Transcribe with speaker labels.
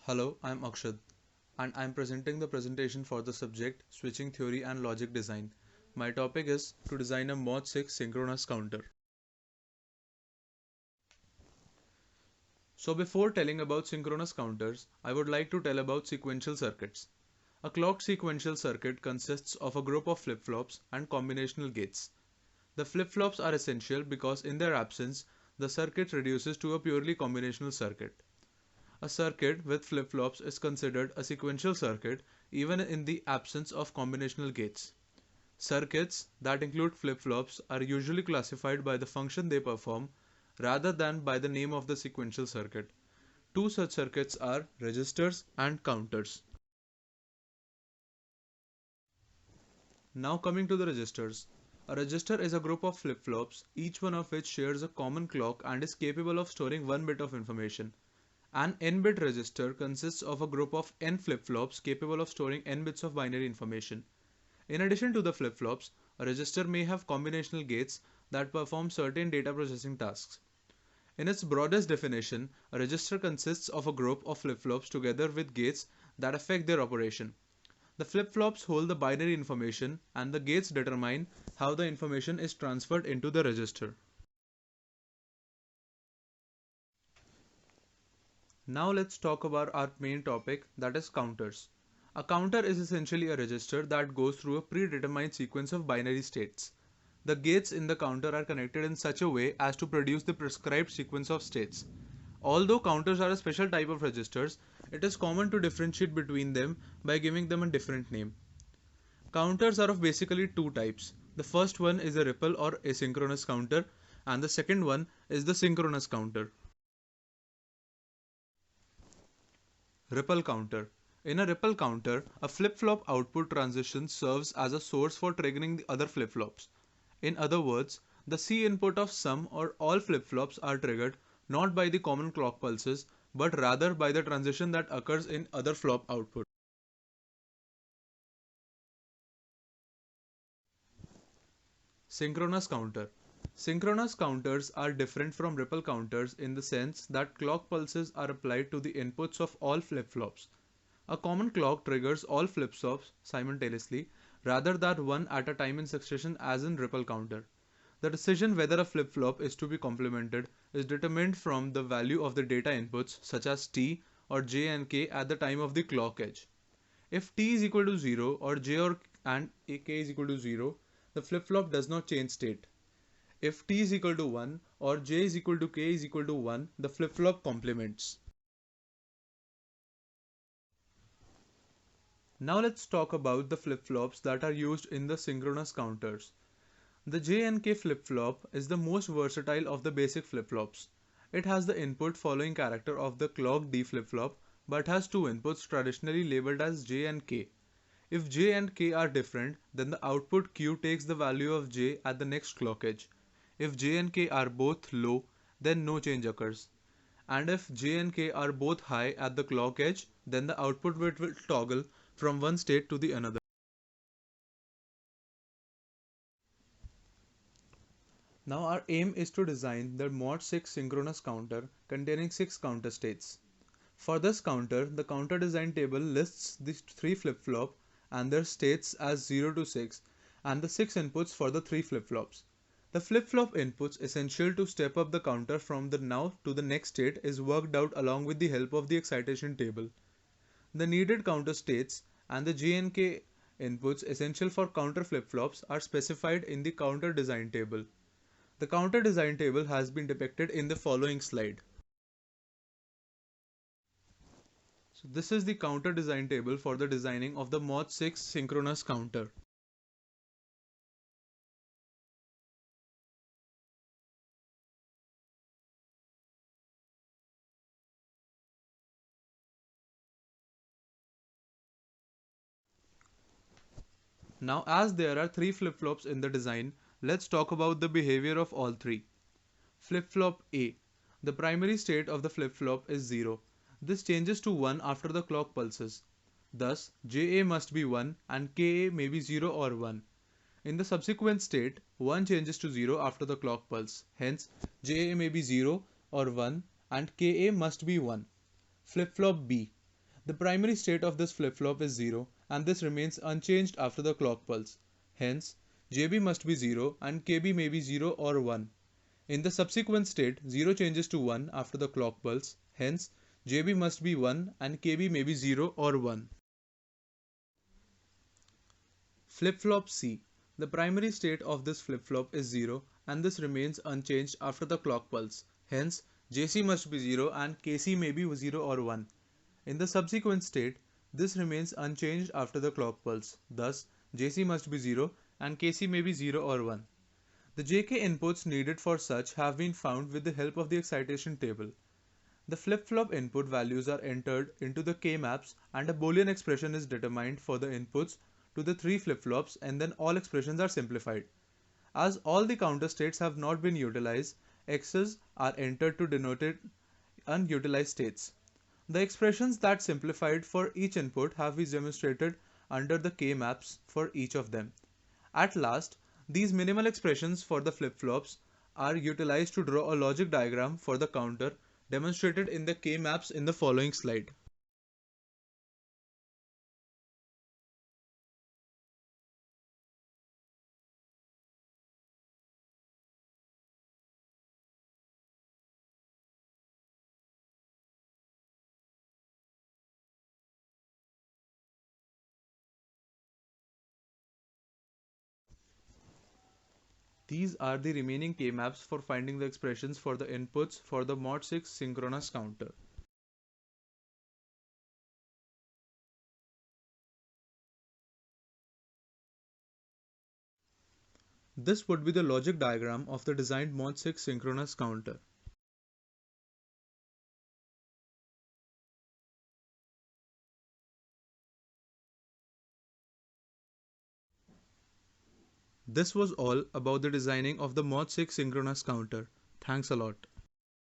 Speaker 1: Hello, I'm Akshad, and I'm presenting the presentation for the subject Switching Theory and Logic Design. My topic is to design a MOD-6 synchronous counter. So before telling about synchronous counters, I would like to tell about sequential circuits. A clocked sequential circuit consists of a group of flip-flops and combinational gates. The flip-flops are essential because in their absence, the circuit reduces to a purely combinational circuit. A circuit with flip-flops is considered a sequential circuit even in the absence of combinational gates. Circuits that include flip-flops are usually classified by the function they perform rather than by the name of the sequential circuit. Two such circuits are registers and counters. Now coming to the registers. A register is a group of flip-flops, each one of which shares a common clock and is capable of storing one bit of information. An n-bit register consists of a group of n flip-flops capable of storing n bits of binary information. In addition to the flip-flops, a register may have combinational gates that perform certain data processing tasks. In its broadest definition, a register consists of a group of flip-flops together with gates that affect their operation. The flip-flops hold the binary information and the gates determine how the information is transferred into the register. Now let's talk about our main topic, that is counters. A counter is essentially a register that goes through a predetermined sequence of binary states. The gates in the counter are connected in such a way as to produce the prescribed sequence of states. Although counters are a special type of registers, it is common to differentiate between them by giving them a different name. Counters are of basically two types. The first one is a ripple or asynchronous counter, and the second one is the synchronous counter. Ripple counter. In a ripple counter, a flip-flop output transition serves as a source for triggering the other flip-flops. In other words, the C input of some or all flip-flops are triggered not by the common clock pulses, but rather by the transition that occurs in other flop output. Synchronous counter. Synchronous counters are different from ripple counters in the sense that clock pulses are applied to the inputs of all flip-flops. A common clock triggers all flip-flops simultaneously rather than one at a time in succession as in ripple counter. The decision whether a flip-flop is to be complemented is determined from the value of the data inputs such as t or j and k at the time of the clock edge. If t is equal to 0 or j or and k is equal to 0, the flip-flop does not change state. If t is equal to 1 or j is equal to k is equal to 1, the flip-flop complements. Now let's talk about the flip-flops that are used in the synchronous counters. The Jnk flip flop is the most versatile of the basic flip-flops. It has the input following character of the clock D flip-flop but has two inputs traditionally labeled as J and K. If J and K are different, then the output Q takes the value of J at the next clock edge. If J and K are both low, then no change occurs. And if J and K are both high at the clock edge, then the output bit will toggle from one state to the another. Now our aim is to design the MOD-6 synchronous counter containing 6 counter states. For this counter, the counter design table lists the 3 flip-flop and their states as 0 to 6 and the 6 inputs for the 3 flip-flops. The flip-flop inputs essential to step up the counter from the now to the next state is worked out along with the help of the excitation table. The needed counter states and the Jnk inputs essential for counter flip-flops are specified in the counter design table. The counter design table has been depicted in the following slide. So this is the counter design table for the designing of the MOD-6 synchronous counter. Now as there are 3 flip-flops in the design, let's talk about the behavior of all 3. Flip-flop A. The primary state of the flip-flop is 0. This changes to 1 after the clock pulses. Thus, JA must be 1 and KA may be 0 or 1. In the subsequent state, 1 changes to 0 after the clock pulse. Hence, JA may be 0 or 1 and KA must be 1. Flip-flop B. The primary state of this flip-flop is 0 and this remains unchanged after the clock pulse. Hence, JB must be 0 and KB may be 0 or 1. In the subsequent state, 0 changes to 1 after the clock pulse. Hence, JB must be 1 and KB may be 0 or 1. Flip-flop C. The primary state of this flip-flop is 0 and this remains unchanged after the clock pulse. Hence, JC must be 0 and KC may be 0 or 1. In the subsequent state, this remains unchanged after the clock pulse. Thus, JC must be 0 and KC may be 0 or 1. The JK inputs needed for such have been found with the help of the excitation table. The flip-flop input values are entered into the K-maps and a Boolean expression is determined for the inputs to the three flip-flops, and then all expressions are simplified. As all the counter states have not been utilized, X's are entered to denote unutilized states. The expressions that simplified for each input have been demonstrated under the K-maps for each of them. At last, these minimal expressions for the flip-flops are utilized to draw a logic diagram for the counter demonstrated in the K-maps in the following slide. These are the remaining K-maps for finding the expressions for the inputs for the MOD-6 synchronous counter. This would be the logic diagram of the designed MOD-6 synchronous counter. This was all about the designing of the MOD-6 synchronous counter. Thanks a lot.